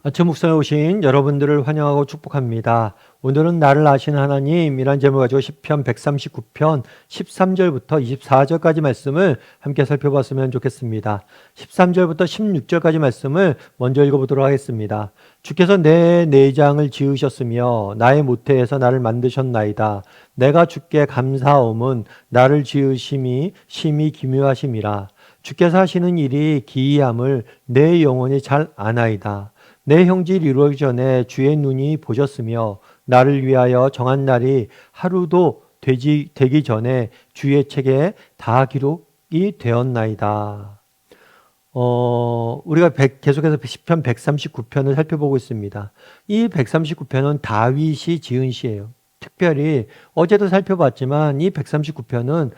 아침 묵상에 오신 여러분들을 환영하고 축복합니다. 오늘은 나를 아시는 하나님이란 제목을 가지고 시편 139편 13절부터 24절까지 말씀을 함께 살펴봤으면 좋겠습니다. 13절부터 16절까지 말씀을 먼저 읽어보도록 하겠습니다. 주께서 내 내장을 지으셨으며 나의 모태에서 나를 만드셨나이다. 내가 주께 감사함은 나를 지으심이 심히 기묘하심이라. 주께서 하시는 일이 기이함을 내 영혼이 잘 아나이다. 내 형질 이루어지기 전에 주의 눈이 보셨으며 나를 위하여 정한 날이 하루도 되기 전에 주의 책에 다 기록이 되었나이다. 우리가 계속해서 시편 139편을 살펴보고 있습니다. 이 139편은 다윗이 지은 시예요. 특별히 어제도 살펴봤지만 이 139편은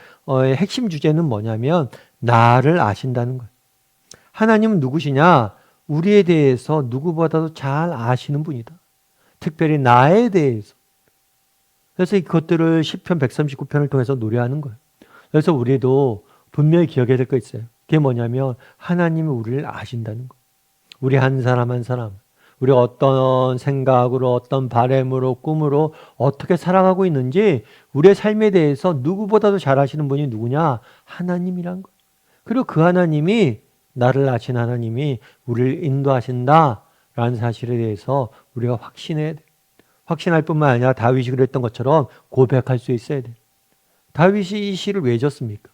핵심 주제는 뭐냐면 나를 아신다는 거예요. 하나님은 누구시냐? 우리에 대해서 누구보다도 잘 아시는 분이다. 특별히 나에 대해서. 그래서 이것들을 시편 139편을 통해서 노래하는 거예요. 그래서 우리도 분명히 기억해야 될 거 있어요. 그게 뭐냐면 하나님이 우리를 아신다는 거. 우리 한 사람 한 사람. 우리 어떤 생각으로 어떤 바램으로 꿈으로 어떻게 살아가고 있는지 우리의 삶에 대해서 누구보다도 잘 아시는 분이 누구냐? 하나님이란 거예요. 그리고 그 하나님이 나를 아신 하나님이 우리를 인도하신다라는 사실에 대해서 우리가 확신해야 돼. 확신할 뿐만 아니라 다윗이 그랬던 것처럼 고백할 수 있어야 돼. 다윗이 이 시를 왜 졌습니까?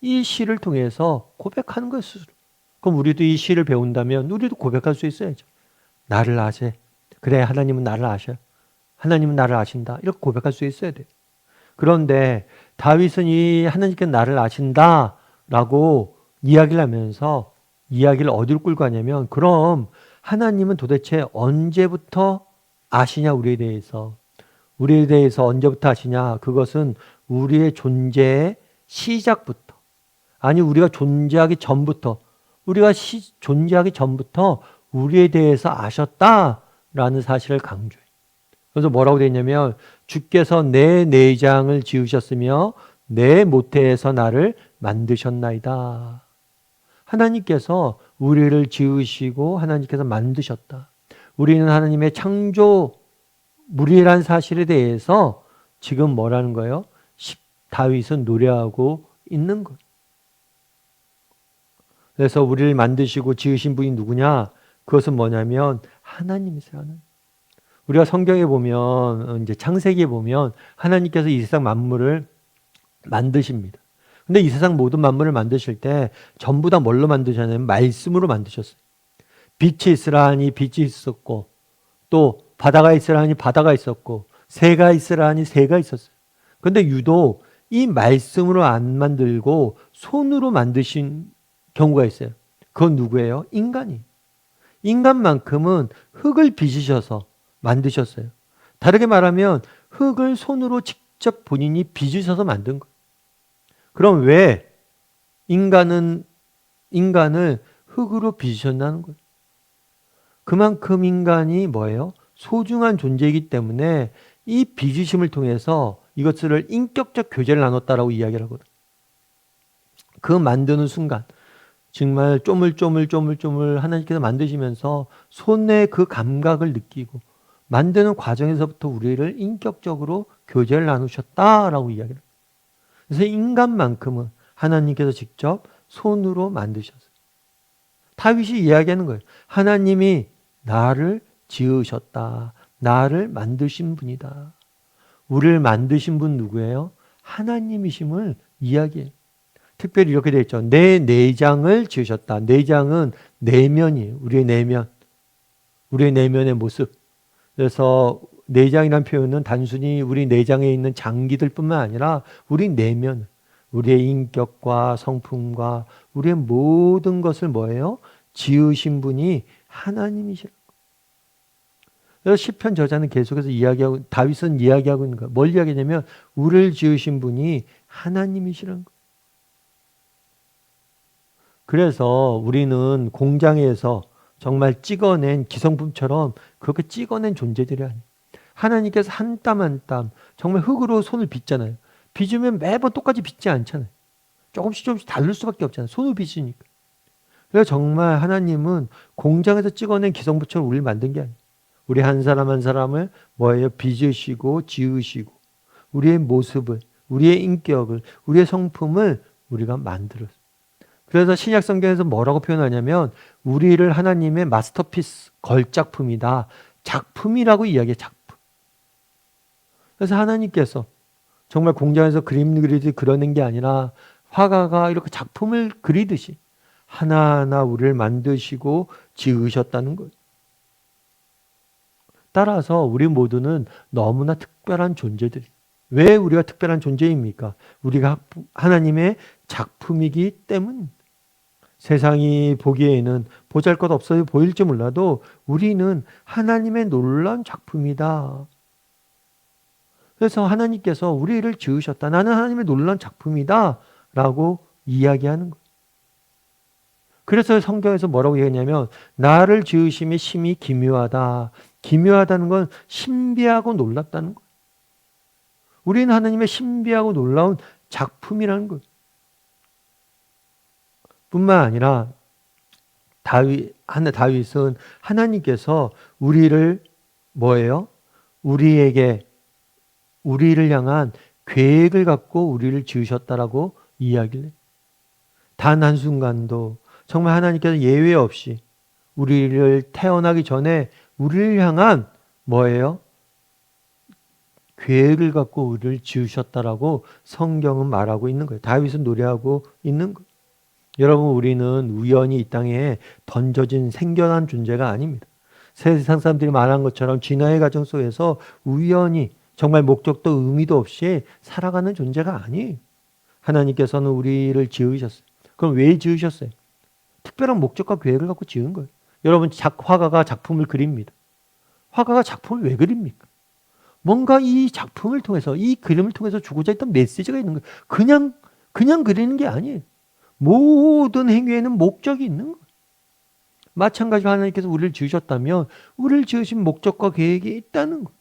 이 시를 통해서 고백하는 거예요, 스스로. 그럼 우리도 이 시를 배운다면 우리도 고백할 수 있어야죠. 나를 아세. 그래, 하나님은 나를 아셔. 하나님은 나를 아신다. 이렇게 고백할 수 있어야 돼. 그런데 다윗은 이 하나님께 나를 아신다라고 이야기를 하면서 이야기를 어디로 끌고 가냐면 그럼 하나님은 도대체 언제부터 아시냐 우리에 대해서 언제부터 아시냐 그것은 우리의 존재의 시작부터 아니 우리가 존재하기 전부터 존재하기 전부터 우리에 대해서 아셨다라는 사실을 강조해. 그래서 뭐라고 되어 있냐면 주께서 내 내장을 지으셨으며 내 모태에서 나를 만드셨나이다. 하나님께서 우리를 지으시고 하나님께서 만드셨다. 우리는 하나님의 창조물이라는 사실에 대해서 지금 뭐라는 거예요? 다윗은 노래하고 있는 거예요. 그래서 우리를 만드시고 지으신 분이 누구냐? 그것은 뭐냐면 하나님이세요. 하나님. 우리가 성경에 보면 이제 창세기에 보면 하나님께서 이 세상 만물을 만드십니다. 근데 이 세상 모든 만물을 만드실 때 전부 다 뭘로 만드셨냐면 말씀으로 만드셨어요. 빛이 있으라 하니 빛이 있었고 또 바다가 있으라 하니 바다가 있었고 새가 있으라 하니 새가 있었어요. 근데 유독 이 말씀으로 안 만들고 손으로 만드신 경우가 있어요. 그건 누구예요? 인간이. 인간만큼은 흙을 빚으셔서 만드셨어요. 다르게 말하면 흙을 손으로 직접 본인이 빚으셔서 만든 거예요. 그럼 왜 인간을 흙으로 빚으셨다는 거예요? 그만큼 인간이 뭐예요? 소중한 존재이기 때문에 이 빚으심을 통해서 이것을 인격적 교제를 나눴다라고 이야기를 하거든요. 그 만드는 순간 정말 쪼물쪼물 하나님께서 만드시면서 손의 그 감각을 느끼고 만드는 과정에서부터 우리를 인격적으로 교제를 나누셨다라고 이야기를 합니다. 그래서 인간만큼은 하나님께서 직접 손으로 만드셨어요. 다윗이 이야기하는 거예요. 하나님이 나를 지으셨다. 나를 만드신 분이다. 우리를 만드신 분 누구예요? 하나님이심을 이야기해요. 특별히 이렇게 되어 있죠. 내 내장을 지으셨다. 내장은 내면이에요. 우리의 내면. 우리의 내면의 모습. 그래서 내장이라는 표현은 단순히 우리 내장에 있는 장기들 뿐만 아니라 우리 내면, 우리의 인격과 성품과 우리의 모든 것을 뭐예요? 지으신 분이 하나님이시라고. 그래서 시편 저자는 계속해서 다윗은 이야기하고 있는 거예요. 뭘 이야기하냐면 우리를 지으신 분이 하나님이시라는 거예요. 그래서 우리는 공장에서 정말 찍어낸 기성품처럼 그렇게 찍어낸 존재들이 아니에요. 하나님께서 한 땀 한 땀 정말 흙으로 손을 빚잖아요. 빚으면 매번 똑같이 빚지 않잖아요. 조금씩 다를 수밖에 없잖아요. 손을 빚으니까. 그래서 정말 하나님은 공장에서 찍어낸 기성부처럼 우리를 만든 게 아니에요. 우리 한 사람 한 사람을 뭐예요? 빚으시고 지으시고 우리의 모습을, 우리의 인격을, 우리의 성품을 우리가 만들었어요. 그래서 신약 성경에서 뭐라고 표현하냐면 우리를 하나님의 마스터피스, 걸작품이다. 작품이라고 이야기해, 작품. 그래서 하나님께서 정말 공장에서 그림 그리듯이 그려낸 게 아니라 화가가 이렇게 작품을 그리듯이 하나하나 우리를 만드시고 지으셨다는 거예요. 따라서 우리 모두는 너무나 특별한 존재들이. 왜 우리가 특별한 존재입니까? 우리가 하나님의 작품이기 때문입니다. 세상이 보기에는 보잘것없어 보일지 몰라도 우리는 하나님의 놀라운 작품이다. 그래서 하나님께서 우리를 지으셨다. 나는 하나님의 놀라운 작품이다. 라고 이야기하는 거예요. 그래서 성경에서 뭐라고 얘기하냐면 나를 지으심이 심히 기묘하다. 기묘하다는 건 신비하고 놀랍다는 거예요. 우리는 하나님의 신비하고 놀라운 작품이라는 거예요. 뿐만 아니라 다윗은 하나님께서 우리를 뭐예요? 우리를 향한 계획을 갖고 우리를 지으셨다라고 이야기를 해요. 단 한순간도 정말 하나님께서 예외 없이 우리를 태어나기 전에 우리를 향한 뭐예요? 계획을 갖고 우리를 지으셨다라고 성경은 말하고 있는 거예요. 다윗은 노래하고 있는 거예요. 여러분, 우리는 우연히 이 땅에 던져진 생겨난 존재가 아닙니다. 세상 사람들이 말한 것처럼 진화의 과정 속에서 우연히 정말 목적도 의미도 없이 살아가는 존재가 아니에요. 하나님께서는 우리를 지으셨어요. 그럼 왜 지으셨어요? 특별한 목적과 계획을 갖고 지은 거예요. 여러분, 화가가 작품을 그립니다. 화가가 작품을 왜 그립니까? 뭔가 이 작품을 통해서, 이 그림을 통해서 주고자 했던 메시지가 있는 거예요. 그냥 그리는 게 아니에요. 모든 행위에는 목적이 있는 거예요. 마찬가지로 하나님께서 우리를 지으셨다면 우리를 지으신 목적과 계획이 있다는 거예요.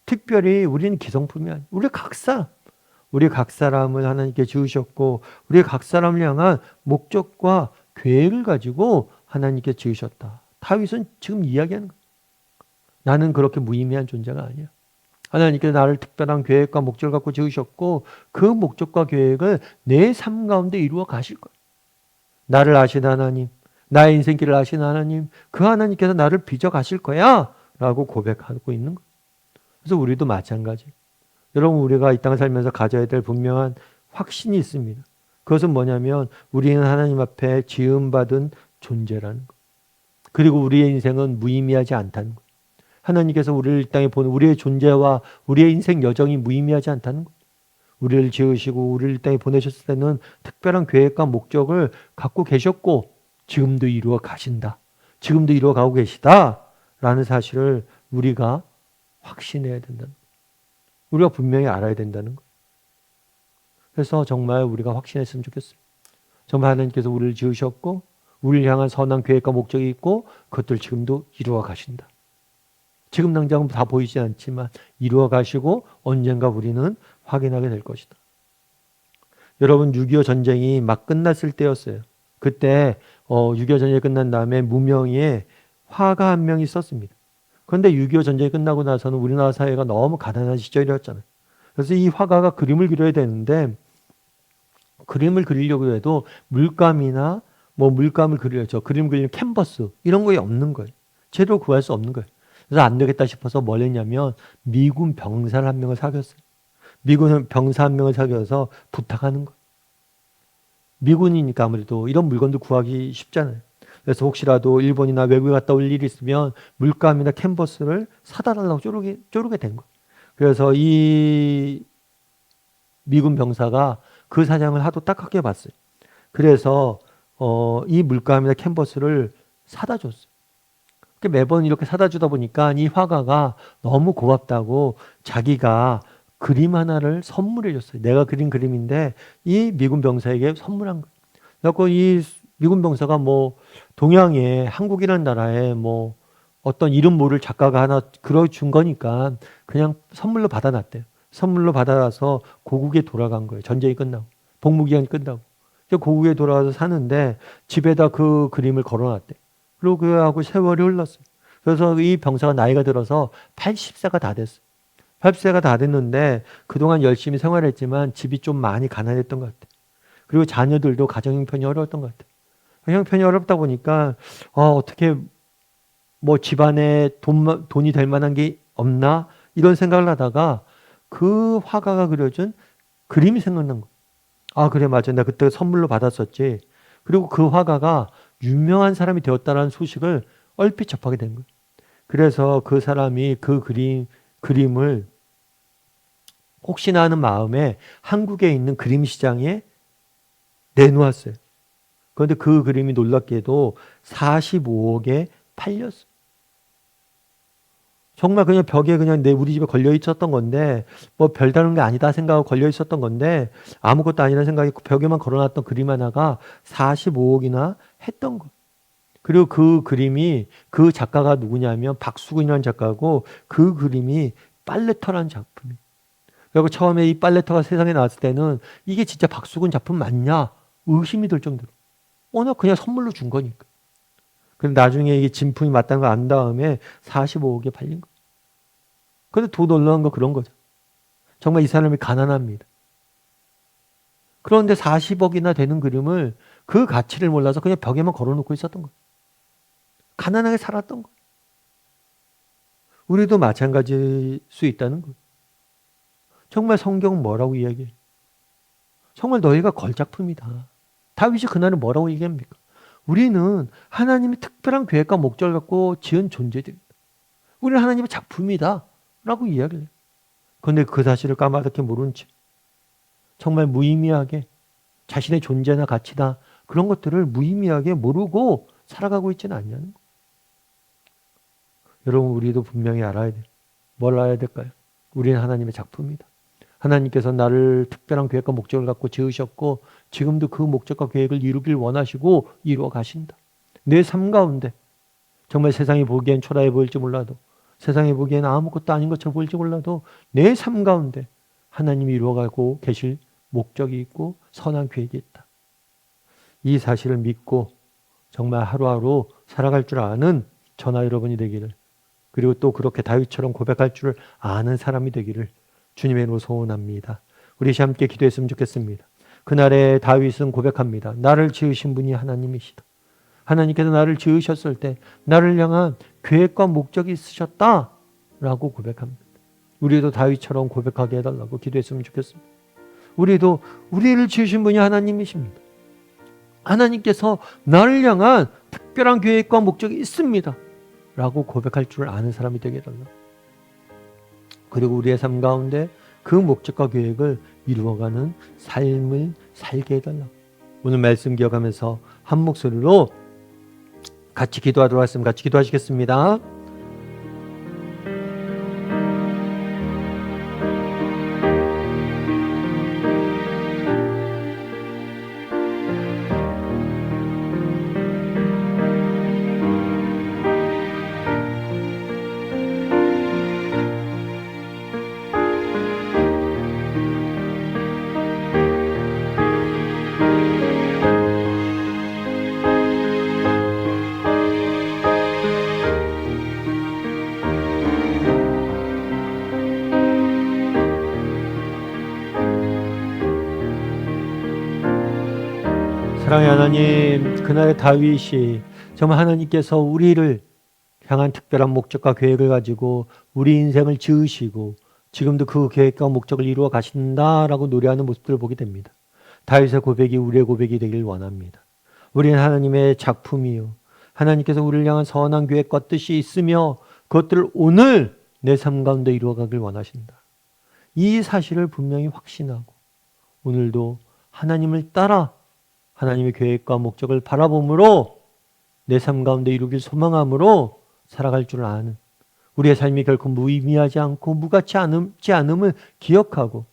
특별히 우리는 기성품이 아니에요. 우리 각 사람을 하나님께 지으셨고 우리 각 사람을 향한 목적과 계획을 가지고 하나님께 지으셨다. 다윗은 지금 이야기하는 거예요. 나는 그렇게 무의미한 존재가 아니야. 하나님께서 나를 특별한 계획과 목적을 갖고 지으셨고 그 목적과 계획을 내 삶 가운데 이루어 가실 거예요. 나를 아시는 하나님, 나의 인생길을 아시는 하나님, 그 하나님께서 나를 빚어 가실 거야 라고 고백하고 있는 거예요. 그래서 우리도 마찬가지예요. 여러분, 우리가 이 땅을 살면서 가져야 될 분명한 확신이 있습니다. 그것은 뭐냐면 우리는 하나님 앞에 지음받은 존재라는 것. 그리고 우리의 인생은 무의미하지 않다는 것. 하나님께서 우리를 이 땅에 보는 우리의 존재와 우리의 인생 여정이 무의미하지 않다는 것. 우리를 지으시고 우리를 이 땅에 보내셨을 때는 특별한 계획과 목적을 갖고 계셨고 지금도 이루어 가신다. 지금도 이루어 가고 계시다. 라는 사실을 우리가 확신해야 된다는 것. 우리가 분명히 알아야 된다는 것. 그래서 정말 우리가 확신했으면 좋겠어요. 정말 하나님께서 우리를 지으셨고 우리를 향한 선한 계획과 목적이 있고 그것들 지금도 이루어 가신다. 지금 당장은 다 보이지 않지만 이루어 가시고 언젠가 우리는 확인하게 될 것이다. 여러분, 6.25 전쟁이 막 끝났을 때였어요. 그때 6.25 전쟁이 끝난 다음에 무명의 화가 한 명 있었습니다. 그런데 6.25 전쟁이 끝나고 나서는 우리나라 사회가 너무 가난한 시절이었잖아요. 그래서 이 화가가 그림을 그려야 되는데 그림을 그리려고 해도 물감이나 물감을 그려야죠. 그림 그리는 캔버스 이런 거에 없는 거예요. 제대로 구할 수 없는 거예요. 그래서 안 되겠다 싶어서 뭘 했냐면 미군 병사를 한 명을 사귀었어요. 미군 병사 한 명을 사귀어서 부탁하는 거예요. 미군이니까 아무래도 이런 물건도 구하기 쉽잖아요. 그래서 혹시라도 일본이나 외국에 갔다 올 일이 있으면 물감이나 캔버스를 사다 달라고 쪼르게 된 거예요. 그래서 이 미군 병사가 그 사장을 하도 딱하게 봤어요. 그래서 이 물감이나 캔버스를 사다 줬어요. 매번 이렇게 사다 주다 보니까 이 화가가 너무 고맙다고 자기가 그림 하나를 선물해 줬어요. 내가 그린 그림인데 이 미군 병사에게 선물한 거예요. 그래서 이 미군 병사가 동양에 한국이라는 나라에 어떤 이름 모를 작가가 하나 그려준 거니까 그냥 선물로 받아놨대요. 선물로 받아서 고국에 돌아간 거예요. 전쟁이 끝나고 복무기간이 끝나고. 고국에 돌아와서 사는데 집에다 그 그림을 걸어놨대. 그리고 그하고 세월이 흘렀어요. 그래서 이 병사가 나이가 들어서 80세가 다 됐어요. 80세가 다 됐는데 그동안 열심히 생활했지만 집이 좀 많이 가난했던 것 같아요. 그리고 자녀들도 가정 형편이 어려웠던 것 같아요. 형편이 어렵다 보니까 어떻게 뭐 집안에 돈이 될 만한 게 없나 이런 생각을 하다가 그 화가가 그려준 그림이 생각난 거예요. 아 그래 맞아, 나 그때 선물로 받았었지. 그리고 그 화가가 유명한 사람이 되었다는 소식을 얼핏 접하게 된 거예요. 그래서 그 사람이 그 그림을 혹시나 하는 마음에 한국에 있는 그림 시장에 내놓았어요. 그런데 그 그림이 놀랍게도 45억에 팔렸어요. 정말 그냥 벽에 그냥 우리 집에 걸려 있었던 건데 뭐 별다른 게 아니다 생각하고 걸려 있었던 건데 아무것도 아니라는 생각이 벽에만 걸어놨던 그림 하나가 45억이나 했던 거. 그리고 그 그림이 그 작가가 누구냐면 박수근이라는 작가고 그 그림이 빨래터라는 작품이에요. 그리고 처음에 이 빨래터가 세상에 나왔을 때는 이게 진짜 박수근 작품 맞냐 의심이 들 정도로 워낙 그냥 선물로 준 거니까. 근데 나중에 이게 진품이 맞다는 걸 안 다음에 45억에 팔린 거. 근데 더 놀라운 건 그런 거죠. 정말 이 사람이 가난합니다. 그런데 40억이나 되는 그림을 그 가치를 몰라서 그냥 벽에만 걸어놓고 있었던 거예요. 가난하게 살았던 거예요. 우리도 마찬가지일 수 있다는 거예요. 정말 성경은 뭐라고 이야기해요? 정말 너희가 걸작품이다. 다윗이 그날은 뭐라고 얘기합니까? 우리는 하나님의 특별한 계획과 목적을 갖고 지은 존재들이다. 우리는 하나님의 작품이다. 라고 이야기를 해요. 그런데 그 사실을 까마득히 모른 채 정말 무의미하게 자신의 존재나 가치나 그런 것들을 무의미하게 모르고 살아가고 있지는 않냐는 거예요. 여러분 우리도 분명히 알아야 돼요. 뭘 알아야 될까요? 우리는 하나님의 작품이다. 하나님께서 나를 특별한 계획과 목적을 갖고 지으셨고 지금도 그 목적과 계획을 이루길 원하시고 이루어 가신다. 내 삶 가운데 정말 세상이 보기엔 초라해 보일지 몰라도 세상이 보기엔 아무것도 아닌 것처럼 보일지 몰라도 내 삶 가운데 하나님이 이루어가고 계실 목적이 있고 선한 계획이 있다. 이 사실을 믿고 정말 하루하루 살아갈 줄 아는 저나 여러분이 되기를, 그리고 또 그렇게 다윗처럼 고백할 줄 아는 사람이 되기를 주님의 이름으로 소원합니다. 우리 함께 기도했으면 좋겠습니다. 그날에 다윗은 고백합니다. 나를 지으신 분이 하나님이시다. 하나님께서 나를 지으셨을 때 나를 향한 계획과 목적이 있으셨다라고 고백합니다. 우리도 다윗처럼 고백하게 해달라고 기도했으면 좋겠습니다. 우리도 우리를 지으신 분이 하나님이십니다. 하나님께서 나를 향한 특별한 계획과 목적이 있습니다. 라고 고백할 줄 아는 사람이 되게 해달라고. 그리고 우리의 삶 가운데 그 목적과 계획을 이루어가는 삶을 살게 해달라고. 오늘 말씀 기억하면서 한 목소리로 같이 기도하도록 하겠습니다. 같이 기도하시겠습니다. 사랑의 하나님, 그날의 다윗이 정말 하나님께서 우리를 향한 특별한 목적과 계획을 가지고 우리 인생을 지으시고 지금도 그 계획과 목적을 이루어 가신다라고 노래하는 모습들을 보게 됩니다. 다윗의 고백이 우리의 고백이 되길 원합니다. 우리는 하나님의 작품이요, 하나님께서 우리를 향한 선한 계획과 뜻이 있으며 그것들을 오늘 내 삶 가운데 이루어가길 원하신다. 이 사실을 분명히 확신하고 오늘도 하나님을 따라 하나님의 계획과 목적을 바라봄으로 내 삶 가운데 이루길 소망함으로 살아갈 줄 아는, 우리의 삶이 결코 무의미하지 않고 무가치 않음을 기억하고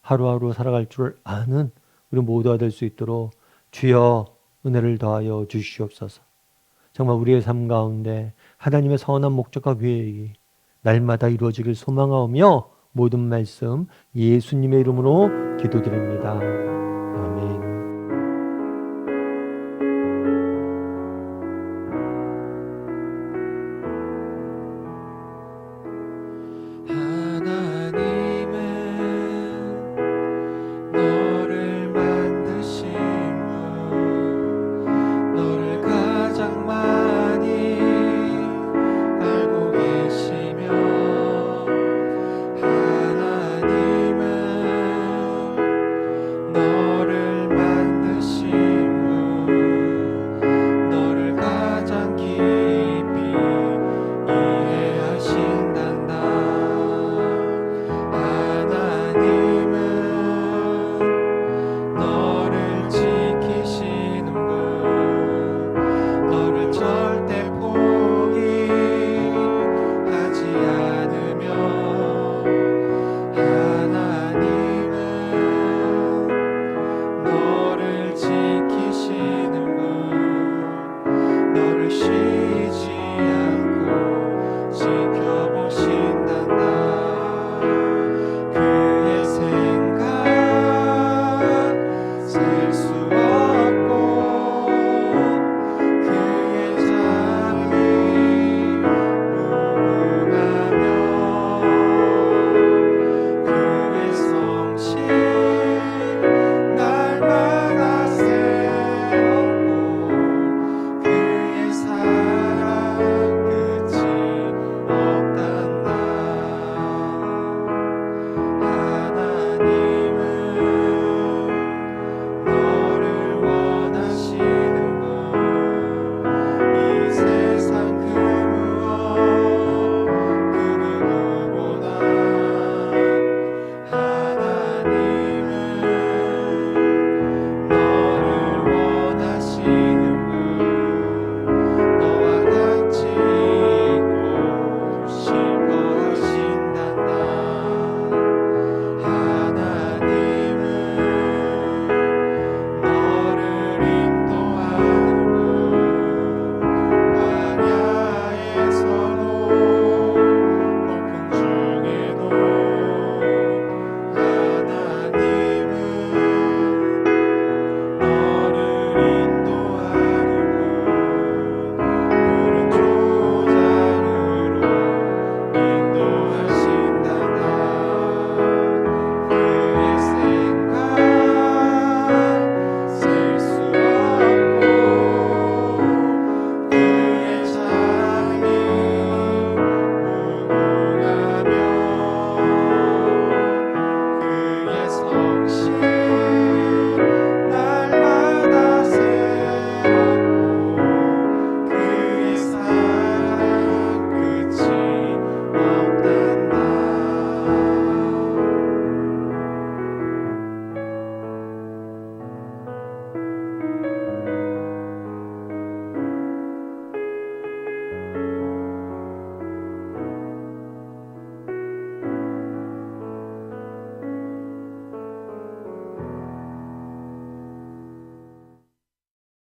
하루하루 살아갈 줄 아는 우리 모두가 될 수 있도록 주여 은혜를 더하여 주시옵소서. 정말 우리의 삶 가운데 하나님의 선한 목적과 계획이 날마다 이루어지길 소망하며 모든 말씀 예수님의 이름으로 기도드립니다.